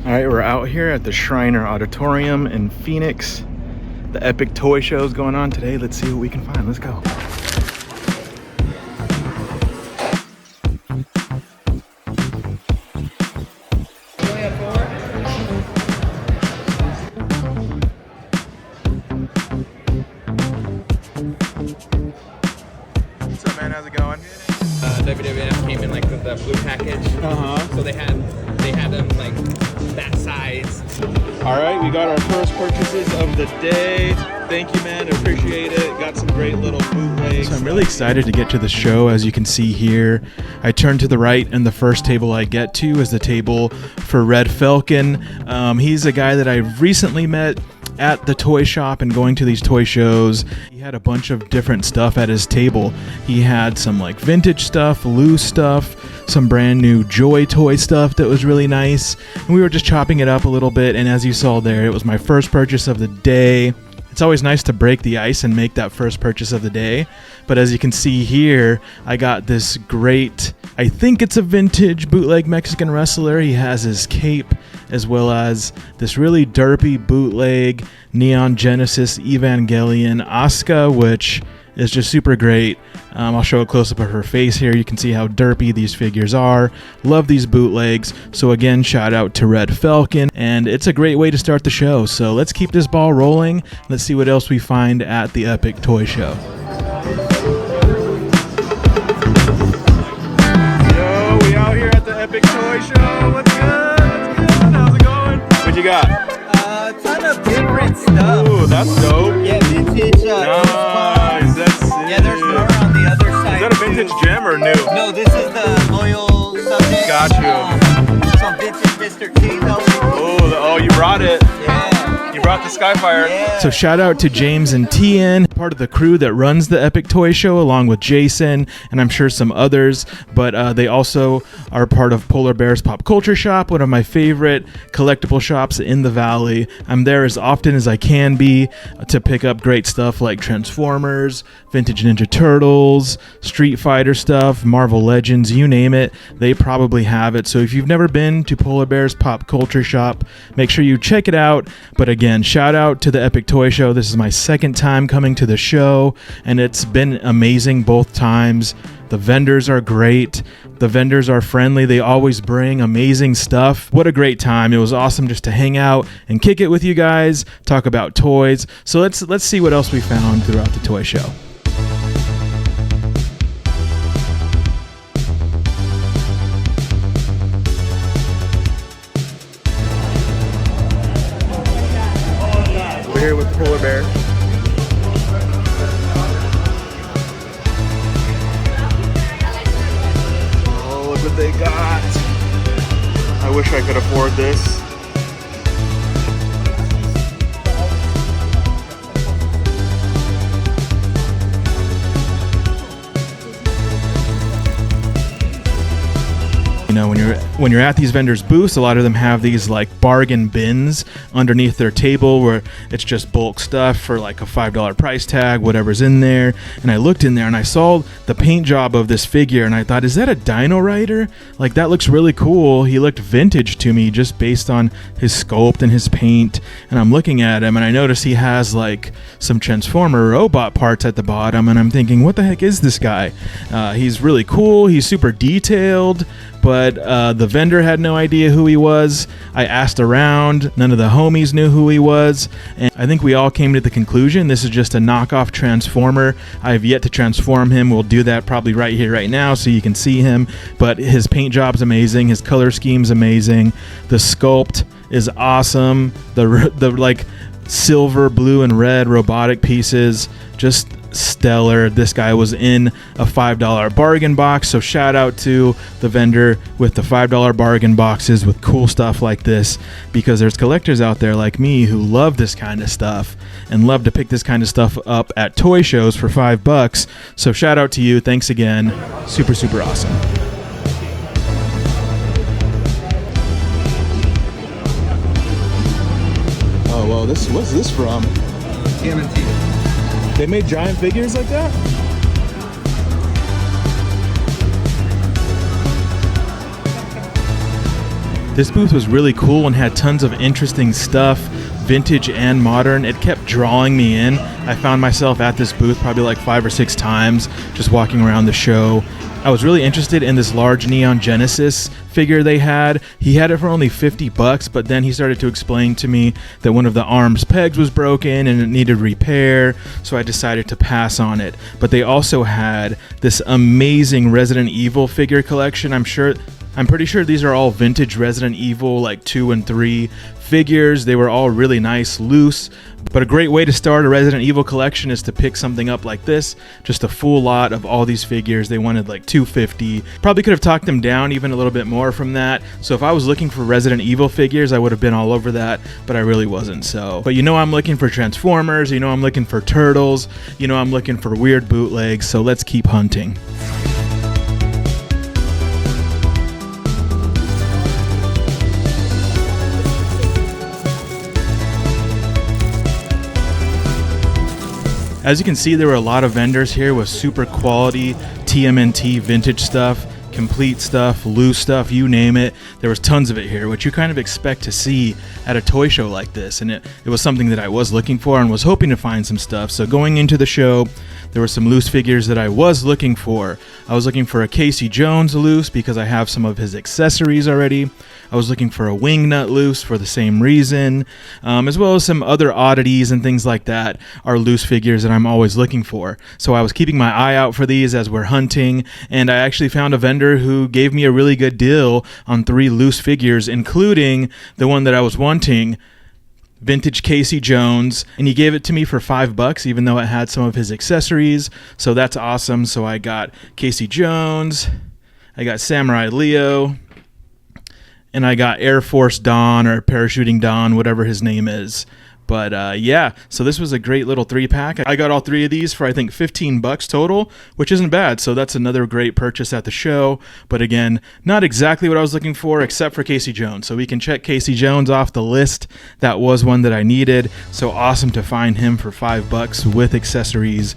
All right, we're out here at the Shriner Auditorium in Phoenix. The Epic Toy Show is going on today. Let's see what we can find. Let's go. What's up, man? How's it going? WWF came in like with the blue package. So they had them like that size. All right, we got our first purchases of the day. Thank you, man. Appreciate it. Got some great little bootlegs. So I'm really excited to get to the show. As you can see here, I turn to the right, and the first table I get to is the table for Red Falcon. He's a guy that I recently met at the toy shop and going to these toy shows. He had a bunch of different stuff at his table. He had some like vintage stuff, loose stuff, some brand new Joy toy stuff that was really nice. And we were just chopping it up a little bit, and as you saw there, it was my first purchase of the day. It's always nice to break the ice and make that first purchase of the day. But as you can see here, I got this great, I think it's a vintage bootleg Mexican wrestler. He has his cape as well as this really derpy bootleg Neon Genesis Evangelion Asuka, which is just super great. I'll show a close-up of her face here. You can see how derpy these figures are. Love these bootlegs. So again, shout out to Red Falcon, and it's a great way to start the show. So let's keep this ball rolling. Let's see what else we find at the Epic Toy Show. Yo, we out here at the Epic Toy Show. What's good? How's it going? What you got? A ton of different stuff. Ooh, that's dope. Yeah, vintage. Nice, that's sick. Yeah, there's more on the other side. Is that a vintage gem or new? No, this is the loyal subject. Got you. Some vintage Mr. Tito. Oh, you brought it. Yeah. You brought the Skyfire. Yeah. So shout out to James and TN, part of the crew that runs the Epic Toy Show, along with Jason and I'm sure some others. But they also are part of Polar Bear's Pop Culture Shop, one of my favorite collectible shops in the Valley. I'm there as often as I can be to pick up great stuff like Transformers, Vintage Ninja Turtles, Street Fighter stuff, Marvel Legends, you name it. They probably have it. So if you've never been to Polar Bear's Pop Culture Shop, make sure you check it out. But again, shout out to the Epic Toy Show. This is my second time coming to the show, and it's been amazing both times. The vendors are great. The vendors are friendly. They always bring amazing stuff. What a great time. It was awesome just to hang out and kick it with you guys, talk about toys. So let's see what else we found throughout the toy show. We're here with Polar Bear. Oh, look what they got. I wish I could afford this. You know, when you're at these vendors' booths, a lot of them have these like bargain bins underneath their table where it's just bulk stuff for like a $5 price tag, whatever's in there. And I looked in there and I saw the paint job of this figure and I thought, is that a Dino Rider? Like, that looks really cool. He looked vintage to me just based on his sculpt and his paint. And I'm looking at him and I notice he has like some Transformer robot parts at the bottom, and I'm thinking, what the heck is this guy? He's really cool. He's super detailed. But the vendor had no idea who he was. I asked around. None of the homies knew who he was. And I think we all came to the conclusion this is just a knockoff Transformer. I have yet to transform him. We'll do that probably right here, right now, so you can see him. But his paint job's amazing. His color scheme's amazing. The sculpt is awesome. The like silver, blue, and red robotic pieces, just stellar. This guy was in a $5 bargain box, so shout out to the vendor with the $5 bargain boxes with cool stuff like this, because there's collectors out there like me who love this kind of stuff and love to pick this kind of stuff up at toy shows for $5. So shout out to you. Thanks again. Super, super awesome. Oh, well, what's this from? TMNT. They made giant figures like that? This booth was really cool and had tons of interesting stuff, vintage and modern. It kept drawing me in. I found myself at this booth probably like 5 or 6 times just walking around the show. I was really interested in this large Neon Genesis figure they had. He had it for only $50, but then he started to explain to me that one of the arm's pegs was broken and it needed repair, so I decided to pass on it. But they also had this amazing Resident Evil figure collection. I'm pretty sure these are all vintage Resident Evil, like 2 and 3 figures. They were all really nice, loose. But a great way to start a Resident Evil collection is to pick something up like this. Just a full lot of all these figures. They wanted like $250. Probably could have talked them down even a little bit more from that. So if I was looking for Resident Evil figures, I would have been all over that, but I really wasn't. But I'm looking for Transformers. I'm looking for Turtles. I'm looking for weird bootlegs. So let's keep hunting. As you can see, there were a lot of vendors here with super quality TMNT vintage stuff, complete stuff, loose stuff, you name it. There was tons of it here, which you kind of expect to see at a toy show like this. And it was something that I was looking for and was hoping to find some stuff. So going into the show, there were some loose figures that I was looking for. I was looking for a Casey Jones loose because I have some of his accessories already. I was looking for a Wingnut loose for the same reason, as well as some other oddities and things like that are loose figures that I'm always looking for. So I was keeping my eye out for these as we're hunting, and I actually found a vendor who gave me a really good deal on 3 loose figures, including the one that I was wanting, vintage Casey Jones, and he gave it to me for $5, even though it had some of his accessories. So that's awesome. So I got Casey Jones, I got Samurai Leo, and I got Air Force Don or Parachuting Don, whatever his name is. But yeah, so this was a great little 3-pack. I got all 3 of these for I think $15 total, which isn't bad. So that's another great purchase at the show. But again, not exactly what I was looking for except for Casey Jones. So we can check Casey Jones off the list. That was one that I needed. So awesome to find him for $5 with accessories.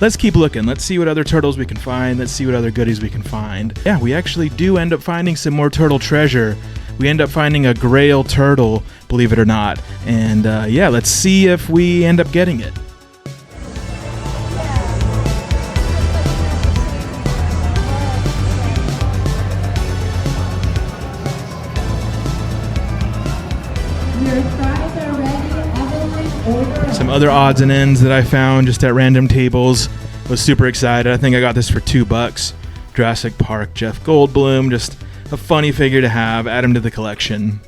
Let's keep looking. Let's see what other turtles we can find. Let's see what other goodies we can find. Yeah, we actually do end up finding some more turtle treasure. We end up finding a Grail turtle, believe it or not. And yeah, let's see if we end up getting it. Some other odds and ends that I found just at random tables. Was super excited. I think I got this for $2. Jurassic Park Jeff Goldblum, just a funny figure to have. Add him to the collection.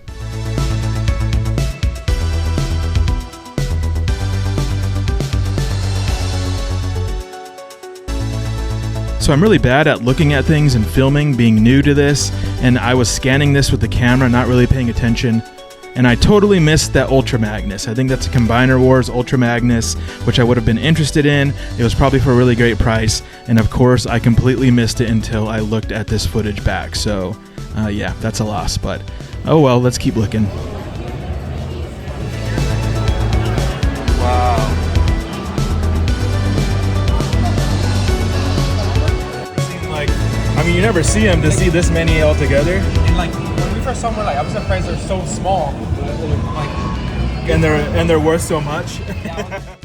So I'm really bad at looking at things and filming, being new to this, and I was scanning this with the camera, not really paying attention, and I totally missed that Ultra Magnus. I think that's a Combiner Wars Ultra Magnus, which I would have been interested in. It was probably for a really great price, and of course I completely missed it until I looked at this footage back. So yeah, that's a loss, but oh well, let's keep looking. Wow. I mean, you never see them to see this many all together. And like when we first saw them, I was surprised they're so small. And they're worth so much.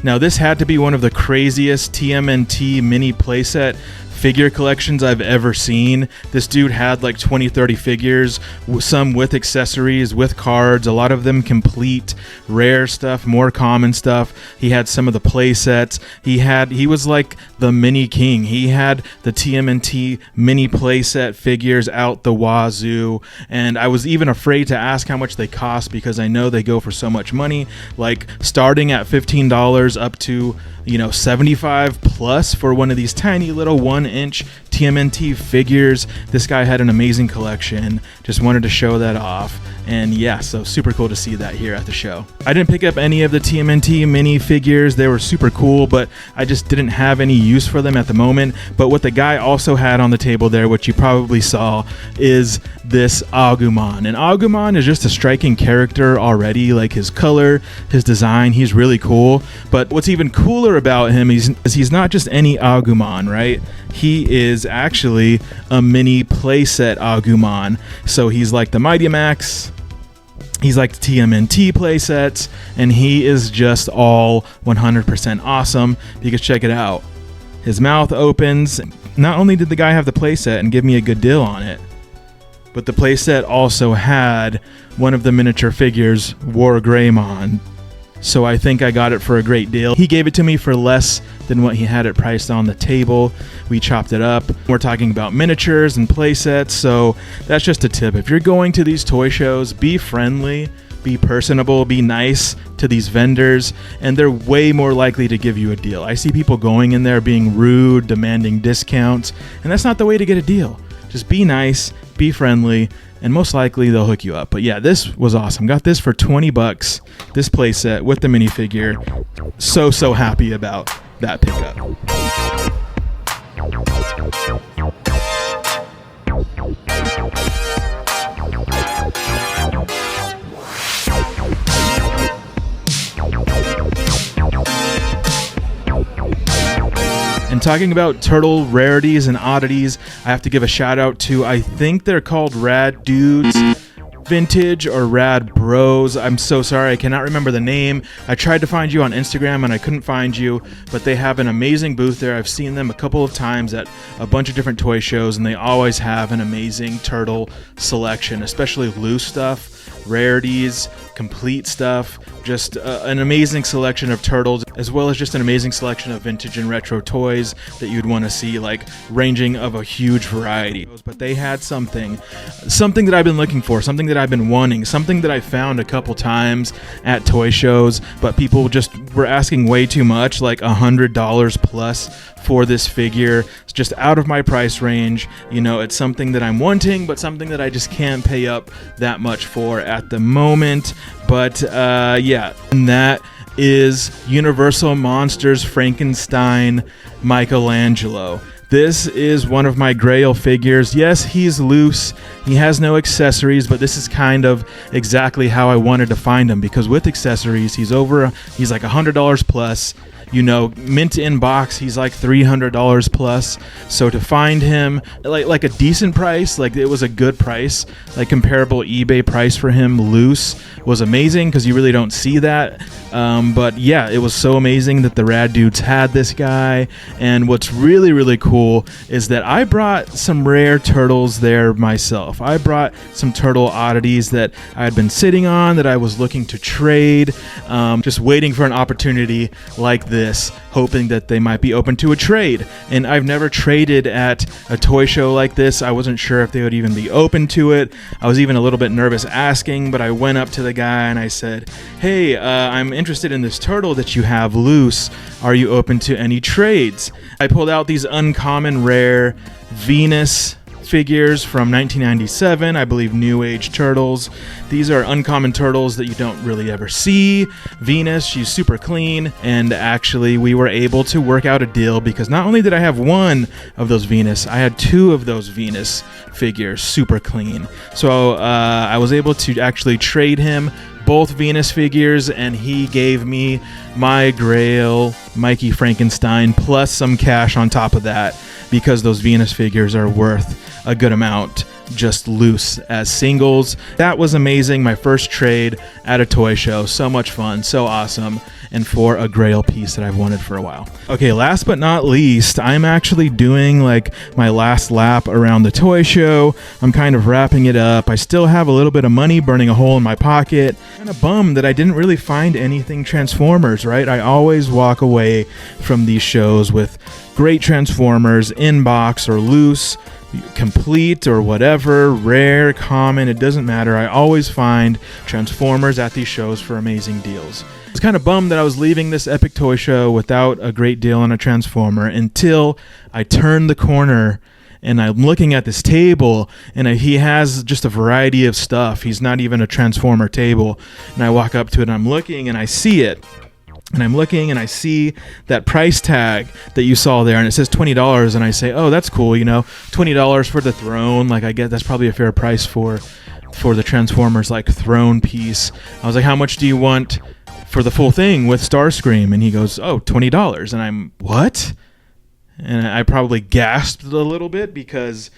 Now this had to be one of the craziest TMNT mini playset figure collections I've ever seen. This dude had like 20-30 figures, some with accessories, with cards, a lot of them complete, rare stuff, more common stuff. He had some of the play sets. He was like the mini king. He had the TMNT mini playset figures out the wazoo, and I was even afraid to ask how much they cost because I know they go for so much money, like starting at $15 up to, you know, 75 plus for one of these tiny little 1-inch TMNT figures. This guy had an amazing collection. Just wanted to show that off. And yeah, so super cool to see that here at the show. I didn't pick up any of the TMNT mini figures. They were super cool, but I just didn't have any use for them at the moment. But what the guy also had on the table there, which you probably saw, is this Agumon. And Agumon is just a striking character already, like his color, his design, he's really cool. But what's even cooler about him is he's not just any Agumon, right? he is actually a mini playset Agumon. So he's like the Mighty Max, he's like the TMNT playsets, and he is just all 100% awesome. Because check it out. His mouth opens. Not only did the guy have the playset and give me a good deal on it, but the playset also had one of the miniature figures, War Greymon. So I think I got it for a great deal. He gave it to me for less than what he had it priced on the table. We chopped it up. We're talking about miniatures and playsets, so that's just a tip. If you're going to these toy shows, be friendly, be personable, be nice to these vendors, and they're way more likely to give you a deal. I see people going in there being rude, demanding discounts, and that's not the way to get a deal. Just be nice, be friendly, and most likely they'll hook you up. But yeah, this was awesome. Got this for $20, this playset with the minifigure. So happy about that pickup. And talking about turtle rarities and oddities, I have to give a shout out to, I think they're called Rad Dudes Vintage or Rad Bros. I'm so sorry, I cannot remember the name. I tried to find you on Instagram and I couldn't find you, but they have an amazing booth there. I've seen them a couple of times at a bunch of different toy shows, and they always have an amazing turtle selection, especially loose stuff, rarities, complete stuff, just an amazing selection of turtles, as well as just an amazing selection of vintage and retro toys that you'd want to see, like ranging of a huge variety. But they had something that I've been looking for, something that I've been wanting, something that I found a couple times at toy shows, but people just were asking way too much, like $100 plus for this figure. It's just out of my price range. You know, it's something that I'm wanting, but something that I just can't pay up that much for at the moment. But yeah, and that is Universal Monsters Frankenstein Michelangelo. This is one of my Grail figures. Yes, he's loose. He has no accessories, but this is kind of exactly how I wanted to find him, because with accessories, he's like $100 plus. You know, mint in box, he's like $300 plus. So to find him like a decent price, like it was a good price, like comparable eBay price for him loose, was amazing, because you really don't see that. But yeah, it was so amazing that the Rad Dudes had this guy. And what's really, really cool is that I brought some rare turtles there myself. I brought some turtle oddities that I had been sitting on, that I was looking to trade, just waiting for an opportunity like this, hoping that they might be open to a trade. And I've never traded at a toy show like this. I wasn't sure if they would even be open to it. I was even a little bit nervous asking, but I went up to the guy and I said, "Hey, I'm interested in this turtle that you have loose. Are you open to any trades?" I pulled out these uncommon rare Venus figures from 1997, I believe, New Age turtles. These are uncommon turtles that you don't really ever see. Venus, she's super clean, and actually we were able to work out a deal, because not only did I have one of those Venus, I had two of those Venus figures, super clean. So I was able to actually trade him both Venus figures, and he gave me my Grail Mikey Frankenstein plus some cash on top of that, because those Venus figures are worth a good amount just loose as singles. That was amazing. My first trade at a toy show. So much fun, so awesome, and for a Grail piece that I've wanted for a while. Okay, last but not least, I'm actually doing like my last lap around the toy show. I'm kind of wrapping it up. I still have a little bit of money burning a hole in my pocket. Kind of bummed that I didn't really find anything Transformers, right? I always walk away from these shows with great Transformers in box or loose, complete or whatever, rare, common, it doesn't matter. I always find Transformers at these shows for amazing deals. I was kind of bummed that I was leaving this epic toy show without a great deal on a Transformer, until I turned the corner and I'm looking at this table, and he has just a variety of stuff. He's not even a Transformer table. And I walk up to it and I'm looking and I see it. And I'm looking and I see that price tag that you saw there, and it says $20, and I say, "Oh, that's cool, you know, $20 for the throne. Like, I get that's probably a fair price for the Transformers like throne piece." I was like, "How much do you want for the full thing with Starscream?" And he goes, "Oh, $20." And I'm, "What?" and I probably gasped a little bit because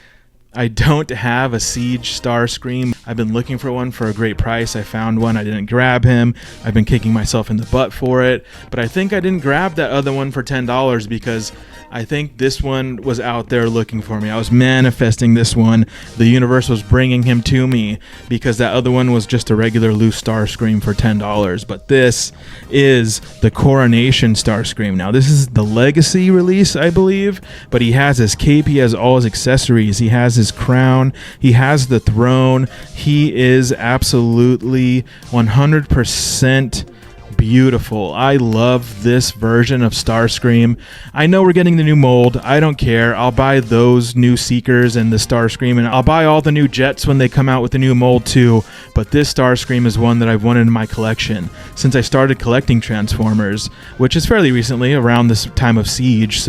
I don't have a Siege Starscream. I've been looking for one for a great price. I found one. I didn't grab him. I've been kicking myself in the butt for it. But I think I didn't grab that other one for $10 because I think this one was out there looking for me. I was manifesting this one. The universe was bringing him to me because that other one was just a regular loose Starscream for $10. But this is the Coronation Starscream. Now, this is the Legacy release, I believe. But he has his cape. He has all his accessories. He has his crown. He has the throne. He is absolutely 100% beautiful. I love this version of Starscream. I know we're getting the new mold. I don't care. I'll buy those new Seekers and the Starscream, and I'll buy all the new Jets when they come out with the new mold too. But this Starscream is one that I've wanted in my collection since I started collecting Transformers, which is fairly recently, around this time of Siege.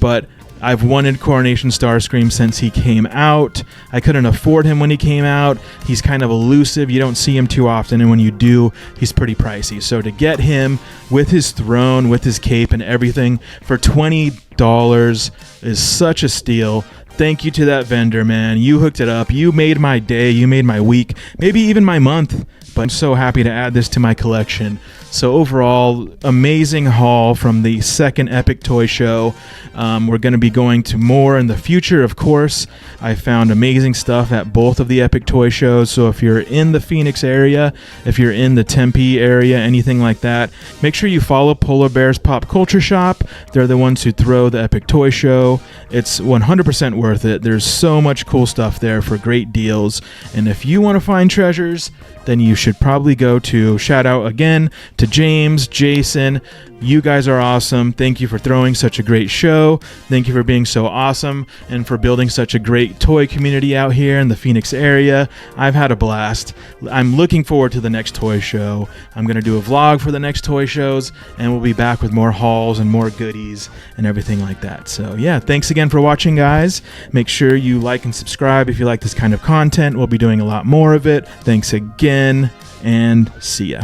But I've wanted Coronation Starscream since he came out. I couldn't afford him when he came out. He's kind of elusive. You don't see him too often, and when you do, he's pretty pricey. So to get him with his throne, with his cape and everything for $20 is such a steal. Thank you to that vendor, man. You hooked it up. You made my day. You made my week. Maybe even my month. But I'm so happy to add this to my collection. So overall, amazing haul from the second Epic Toy Show. We're going to be going to more in the future, of course. I found amazing stuff at both of the Epic Toy Shows. So if you're in the Phoenix area, if you're in the Tempe area, anything like that, make sure you follow Polar Bears Pop Culture Shop. They're the ones who throw the Epic Toy Show. It's 100% worth it. There's so much cool stuff there for great deals. And if you want to find treasures, then you should probably go to, shout out again to James, Jason. You guys are awesome. Thank you for throwing such a great show. Thank you for being so awesome and for building such a great toy community out here in the Phoenix area. I've had a blast. I'm looking forward to the next toy show. I'm going to do a vlog for the next toy shows, and we'll be back with more hauls and more goodies and everything like that. So yeah, thanks again for watching, guys. Make sure you like and subscribe if you like this kind of content. We'll be doing a lot more of it. Thanks again, and see ya.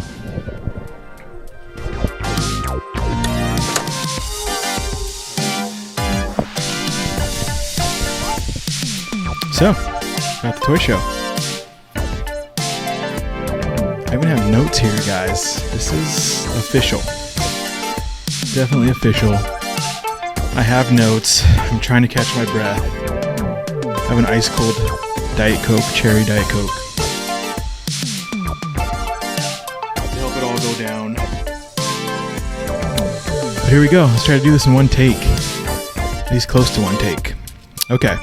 So, got the toy show. I even have notes here, guys. This is official. Definitely official. I have notes. I'm trying to catch my breath. I have an ice cold Diet Coke, cherry Diet Coke. To help it all go down. But here we go. Let's try to do this in one take. At least close to one take. Okay.